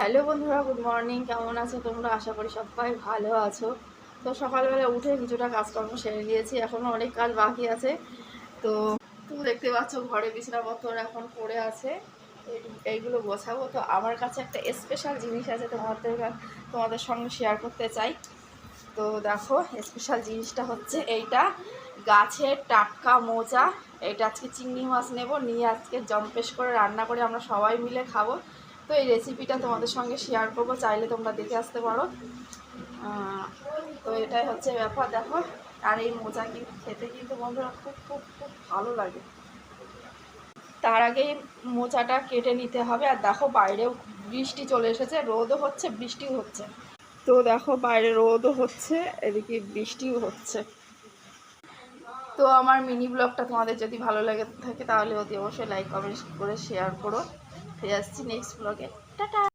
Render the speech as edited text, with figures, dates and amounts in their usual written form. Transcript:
Hello বন্ধুরা, good morning. কেমন আছো তোমরা? আশা করি সবাই ভালো আছো। তো সকালবেলা উঠে কিছুটা কাজকর্ম সেরে নিয়েছি, এখনও অনেক কাজ বাকি আছে। তো তুমি দেখতে পাচ্ছ ঘরে বিছানাপত্র এখন পড়ে আছে, এইগুলো গোছাবো। তো আমার কাছে একটা স্পেশাল জিনিস আছে, তোমাদের সঙ্গে শেয়ার করতে চাই। তো দেখো, স্পেশাল জিনিসটা হচ্ছে এইটা, গাছের টাটকা মোচা। এটা আজকে চিংড়ি মাছ নেব, নিয়ে আজকে জম্পেশ করে রান্না করে আমরা সবাই মিলে খাবো। তো এই রেসিপিটা তোমাদের সঙ্গে শেয়ার করবো, চাইলে তোমরা দেখে আসতে পারো। তো এটাই হচ্ছে ব্যাপার, দেখো। আর এই মোচা কিন্তু খেতে কিন্তু বন্ধুরা খুব খুব খুব ভালো লাগে। তার আগেই মোচাটা কেটে নিতে হবে। আর দেখো, বাইরেও বৃষ্টি চলে এসেছে, রোদও হচ্ছে বৃষ্টিও হচ্ছে। তো দেখো, বাইরে রোদও হচ্ছে, এদিকে বৃষ্টিও হচ্ছে। তো আমার মিনি ব্লগটা তোমাদের যদি ভালো লাগে থাকে তাহলে অতি অবশ্যই লাইক কমেন্ট করে শেয়ার করো। ফিরে আসছি নেক্সট ব্লগে। টাটা।